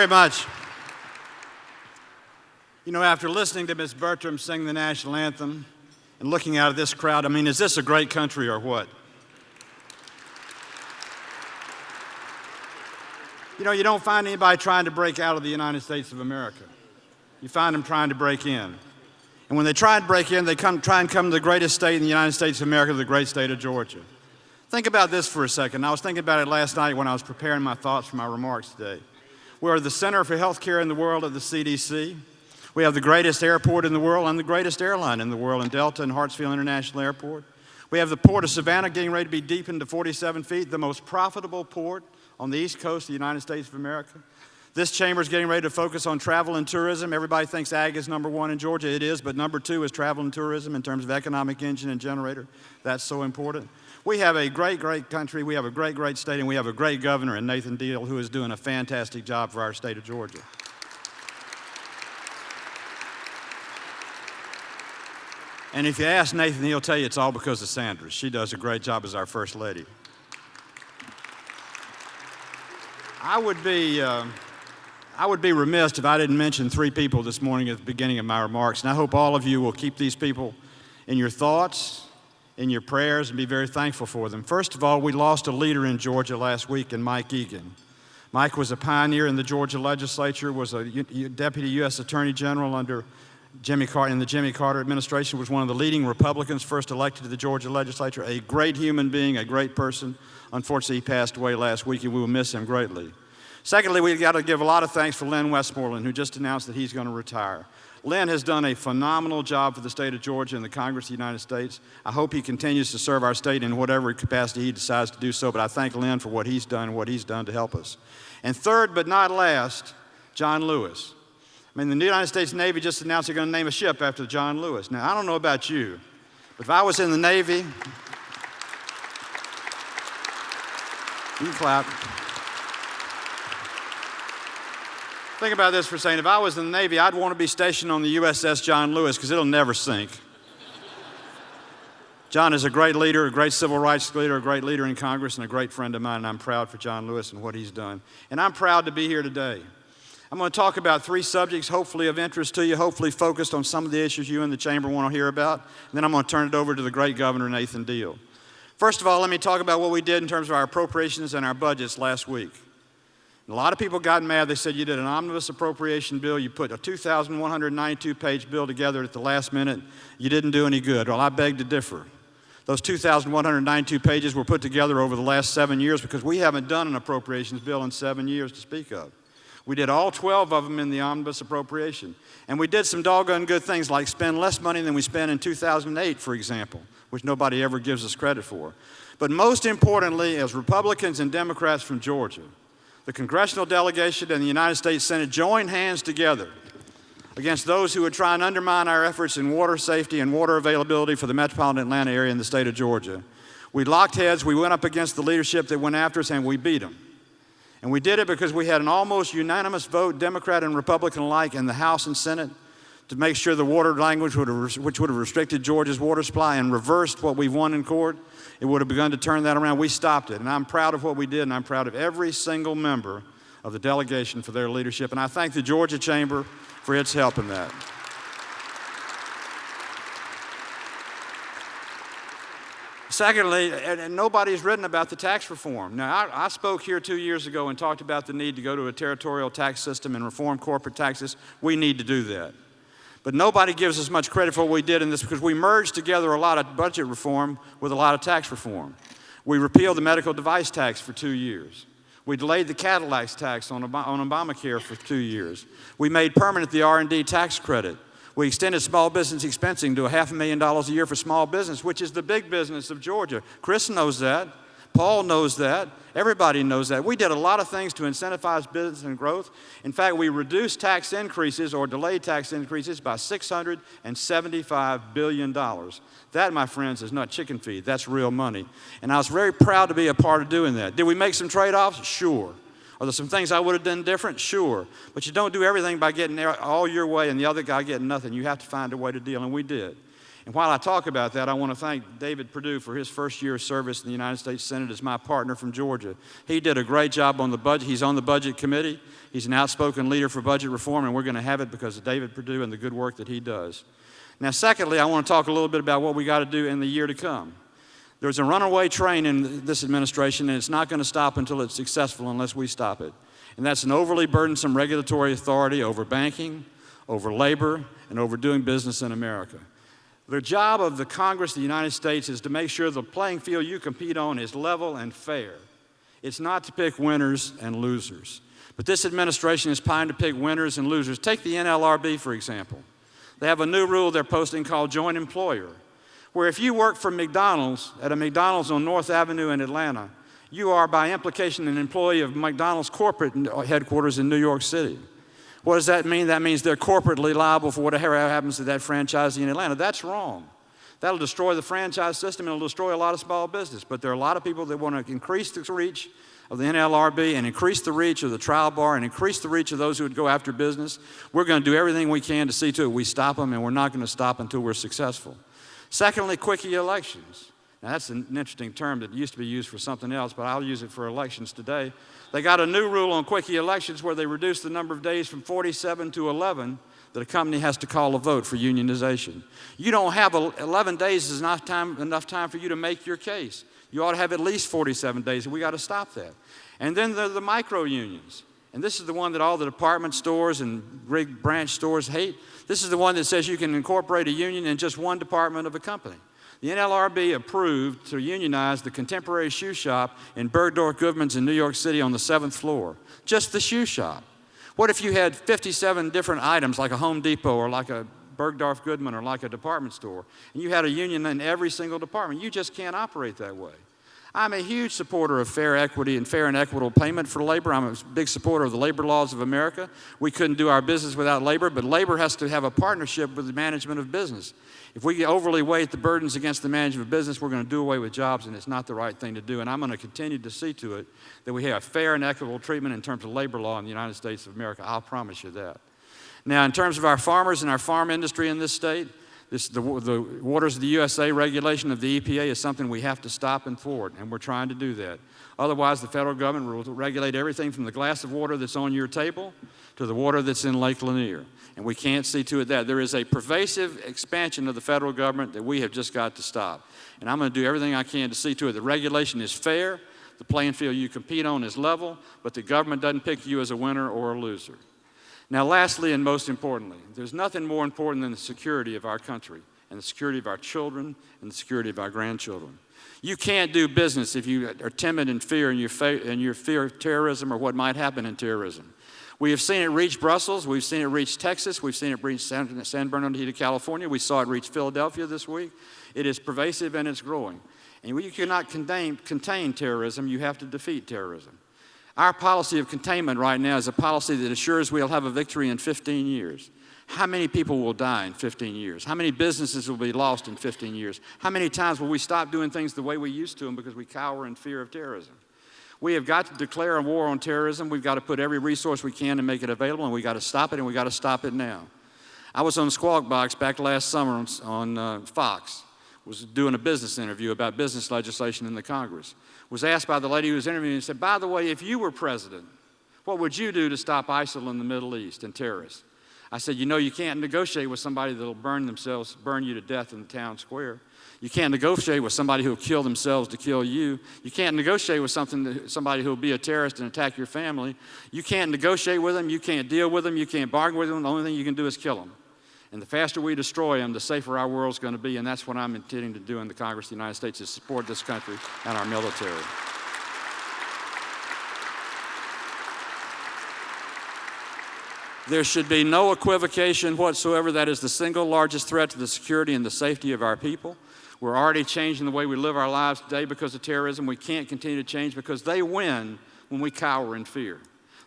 very much. You know, after listening to Ms. Bertram sing the national anthem and looking out at this crowd, I mean, is this a great country or what? You know, you don't find anybody trying to break out of the United States of America. You find them trying to break in. And when they try to break in, they try and come to the greatest state in the United States of America, the great state of Georgia. Think about this for a second. I was thinking about it last night when I was preparing my thoughts for my remarks today. We're the Center for Healthcare in the world at the CDC. We have the greatest airport in the world and the greatest airline in the world in Delta and Hartsfield International Airport. We have the port of Savannah getting ready to be deepened to 47 feet, the most profitable port on the east coast of the United States of America. This chamber is getting ready to focus on travel and tourism. Everybody thinks ag is number one in Georgia. It is, but number two is travel and tourism in terms of economic engine and generator. That's so important. We have a great, great country. We have a great, great state, and we have a great governor in Nathan Deal who is doing a fantastic job for our state of Georgia. And if you ask Nathan, he'll tell you it's all because of Sandra. She does a great job as our First Lady. I would be remiss if I didn't mention three people this morning at the beginning of my remarks, and I hope all of you will keep these people in your thoughts, in your prayers, and be very thankful for them. First of all, we lost a leader in Georgia last week in Mike Egan. Mike was a pioneer in the Georgia legislature, was a deputy U.S. Attorney General under Jimmy Carter, in the Jimmy Carter administration, was one of the leading Republicans first elected to the Georgia legislature, a great human being, a great person. Unfortunately, he passed away last week, and we will miss him greatly. Secondly, we've got to give a lot of thanks for Len Westmoreland, who just announced that he's going to retire. Len has done a phenomenal job for the state of Georgia and the Congress of the United States. I hope he continues to serve our state in whatever capacity he decides to do so, but I thank Len for what he's done and what he's done to help us. And third, but not last, John Lewis. I mean, the United States Navy just announced they're going to name a ship after John Lewis. Now, I don't know about you, but if I was in the Navy, you can clap. Think about this for a second. If I was in the Navy, I'd want to be stationed on the USS John Lewis because it'll never sink. John is a great leader, a great civil rights leader, a great leader in Congress, and a great friend of mine, and I'm proud for John Lewis and what he's done. And I'm proud to be here today. I'm going to talk about three subjects, hopefully of interest to you, hopefully focused on some of the issues you in the chamber want to hear about. And then I'm going to turn it over to the great Governor Nathan Deal. First of all, let me talk about what we did in terms of our appropriations and our budgets last week. And a lot of people got mad. They said you did an omnibus appropriation bill. You put a 2,192-page bill together at the last minute. You didn't do any good. Well, I beg to differ. Those 2,192 pages were put together over the last 7 years because we haven't done an appropriations bill in 7 years to speak of. We did all 12 of them in the omnibus appropriation. And we did some doggone good things like spend less money than we spent in 2008, for example, which nobody ever gives us credit for. But most importantly, as Republicans and Democrats from Georgia, the congressional delegation and the United States Senate joined hands together against those who would try and undermine our efforts in water safety and water availability for the metropolitan Atlanta area in the state of Georgia. We locked heads, we went up against the leadership that went after us, and we beat them. And we did it because we had an almost unanimous vote, Democrat and Republican alike, in the House and Senate to make sure the water language, which would have restricted Georgia's water supply and reversed what we've won in court, it would have begun to turn that around. We stopped it, and I'm proud of what we did, and I'm proud of every single member of the delegation for their leadership, and I thank the Georgia Chamber for its help in that. Secondly, and nobody's written about the tax reform. Now, I spoke here 2 years ago and talked about the need to go to a territorial tax system and reform corporate taxes. We need to do that. But nobody gives us much credit for what we did in this because we merged together a lot of budget reform with a lot of tax reform. We repealed the medical device tax for 2 years. We delayed the Cadillac tax on Obamacare for 2 years. We made permanent the R&D tax credit. We extended small business expensing to $500,000 a year for small business, which is the big business of Georgia. Chris knows that. Paul knows that. Everybody knows that. We did a lot of things to incentivize business and growth. In fact, we reduced tax increases or delayed tax increases by $675 billion. That, my friends, is not chicken feed. That's real money. And I was very proud to be a part of doing that. Did we make some trade-offs? Sure. Are there some things I would have done different? Sure. But you don't do everything by getting all your way and the other guy getting nothing. You have to find a way to deal, and we did. And while I talk about that, I want to thank David Perdue for his first year of service in the United States Senate as my partner from Georgia. He did a great job on the budget. He's on the budget committee. He's an outspoken leader for budget reform, and we're going to have it because of David Perdue and the good work that he does. Now, secondly, I want to talk a little bit about what we got to do in the year to come. There's a runaway train in this administration, and it's not going to stop until it's successful unless we stop it. And that's an overly burdensome regulatory authority over banking, over labor, and over doing business in America. The job of the Congress of the United States is to make sure the playing field you compete on is level and fair. It's not to pick winners and losers. But this administration is trying to pick winners and losers. Take the NLRB, for example. They have a new rule they're posting called joint employer, where if you work for McDonald's at a McDonald's on North Avenue in Atlanta, you are by implication an employee of McDonald's corporate headquarters in New York City. What does that mean? That means they're corporately liable for whatever happens to that franchisee in Atlanta. That's wrong. That'll destroy the franchise system and it'll destroy a lot of small business. But there are a lot of people that want to increase the reach of the NLRB and increase the reach of the trial bar and increase the reach of those who would go after business. We're going to do everything we can to see to it we stop them, and we're not going to stop until we're successful. Secondly, quickie elections. Now, that's an interesting term that used to be used for something else, but I'll use it for elections today. They got a new rule on quickie elections where they reduced the number of days from 47 to 11 that a company has to call a vote for unionization. You don't have 11 days is enough time for you to make your case. You ought to have at least 47 days, and we got to stop that. And then there are the micro unions. And this is the one that all the department stores and big branch stores hate. This is the one that says you can incorporate a union in just one department of a company. The NLRB approved to unionize the Contemporary Shoe Shop in Bergdorf Goodman's in New York City on the 7th floor. Just the shoe shop. What if you had 57 different items like a Home Depot or like a Bergdorf Goodman or like a department store, and you had a union in every single department? You just can't operate that way. I'm a huge supporter of fair equity and fair and equitable payment for labor. I'm a big supporter of the labor laws of America. We couldn't do our business without labor, but labor has to have a partnership with the management of business. If we overly weight the burdens against the management of business, we're going to do away with jobs, and it's not the right thing to do. And I'm going to continue to see to it that we have fair and equitable treatment in terms of labor law in the United States of America. I'll promise you that. Now, in terms of our farmers and our farm industry in this state, the Waters of the USA regulation of the EPA is something we have to stop and thwart, and we're trying to do that. Otherwise, the federal government will regulate everything from the glass of water that's on your table to the water that's in Lake Lanier, and we can't see to it that. There is a pervasive expansion of the federal government that we have just got to stop, and I'm going to do everything I can to see to it. The regulation is fair, the playing field you compete on is level, but the government doesn't pick you as a winner or a loser. Now, lastly and most importantly, there's nothing more important than the security of our country and the security of our children and the security of our grandchildren. You can't do business if you are timid and fear and you fear terrorism or what might happen in terrorism. We have seen it reach Brussels. We've seen it reach Texas. We've seen it reach San Bernardino, California. We saw it reach Philadelphia this week. It is pervasive and it's growing. And you cannot contain terrorism. You have to defeat terrorism. Our policy of containment right now is a policy that assures we'll have a victory in 15 years. How many people will die in 15 years? How many businesses will be lost in 15 years? How many times will we stop doing things the way we used to them because we cower in fear of terrorism? We have got to declare a war on terrorism. We've got to put every resource we can to make it available, and we've got to stop it, and we've got to stop it now. I was on Squawk Box back last summer on Fox. Was doing a business interview about business legislation in the Congress. Was asked by the lady who was interviewing and said, by the way, if you were president, what would you do to stop ISIL in the Middle East and terrorists? I said, you can't negotiate with somebody that'll burn you to death in the town square. You can't negotiate with somebody who'll kill themselves to kill you. You can't negotiate with somebody who'll be a terrorist and attack your family. You can't negotiate with them. You can't deal with them. You can't bargain with them. The only thing you can do is kill them. And the faster we destroy them, the safer our world's going to be, and that's what I'm intending to do in the Congress of the United States, is support this country and our military. There should be no equivocation whatsoever. That is the single largest threat to the security and the safety of our people. We're already changing the way we live our lives today because of terrorism. We can't continue to change because they win when we cower in fear.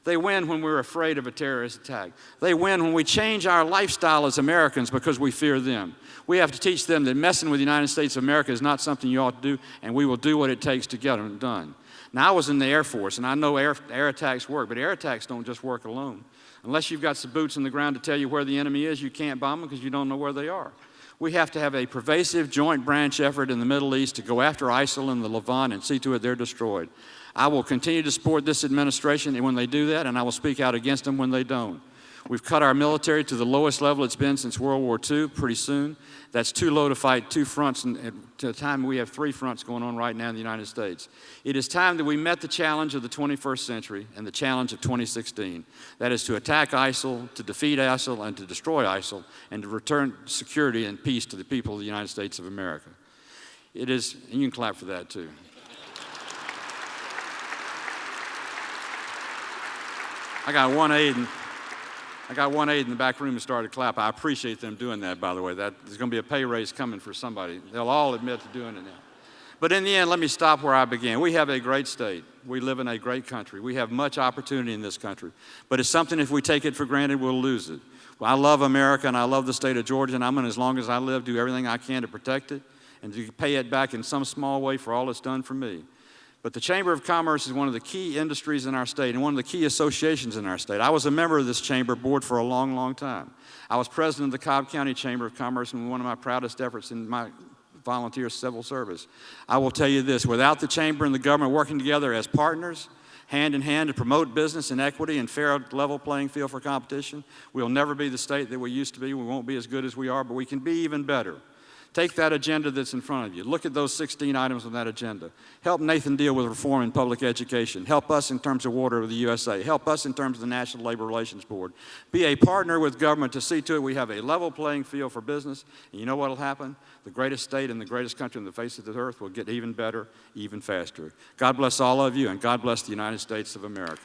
They win when we're afraid of a terrorist attack. They win when we change our lifestyle as Americans because we fear them. We have to teach them that messing with the United States of America is not something you ought to do, and we will do what it takes to get them done. Now, I was in the Air Force, and I know air attacks work, but air attacks don't just work alone. Unless you've got some boots on the ground to tell you where the enemy is, you can't bomb them because you don't know where they are. We have to have a pervasive joint branch effort in the Middle East to go after ISIL and the Levant and see to it they're destroyed. I will continue to support this administration when they do that, and I will speak out against them when they don't. We've cut our military to the lowest level it's been since World War II pretty soon. That's too low to fight two fronts, and at the time we have three fronts going on right now in the United States. It is time that we met the challenge of the 21st century and the challenge of 2016. That is to attack ISIL, to defeat ISIL, and to destroy ISIL, and to return security and peace to the people of the United States of America. It is, and you can clap for that too. I got one aide in the back room who started to clap. I appreciate them doing that, by the way. There's going to be a pay raise coming for somebody. They'll all admit to doing it now. But in the end, let me stop where I began. We have a great state. We live in a great country. We have much opportunity in this country. But it's something, if we take it for granted, we'll lose it. Well, I love America, and I love the state of Georgia, and I'm going to, as long as I live, do everything I can to protect it and to pay it back in some small way for all it's done for me. But the Chamber of Commerce is one of the key industries in our state and one of the key associations in our state. I was a member of this chamber board for a long, long time. I was president of the Cobb County Chamber of Commerce, and one of my proudest efforts in my volunteer civil service. I will tell you this, without the chamber and the government working together as partners, hand in hand to promote business and equity and fair level playing field for competition, we'll never be the state that we used to be. We won't be as good as we are, but we can be even better. Take that agenda that's in front of you. Look at those 16 items on that agenda. Help Nathan deal with reform in public education. Help us in terms of water of the USA. Help us in terms of the National Labor Relations Board. Be a partner with government to see to it we have a level playing field for business. And you know what will happen? The greatest state and the greatest country on the face of the earth will get even better, even faster. God bless all of you, and God bless the United States of America.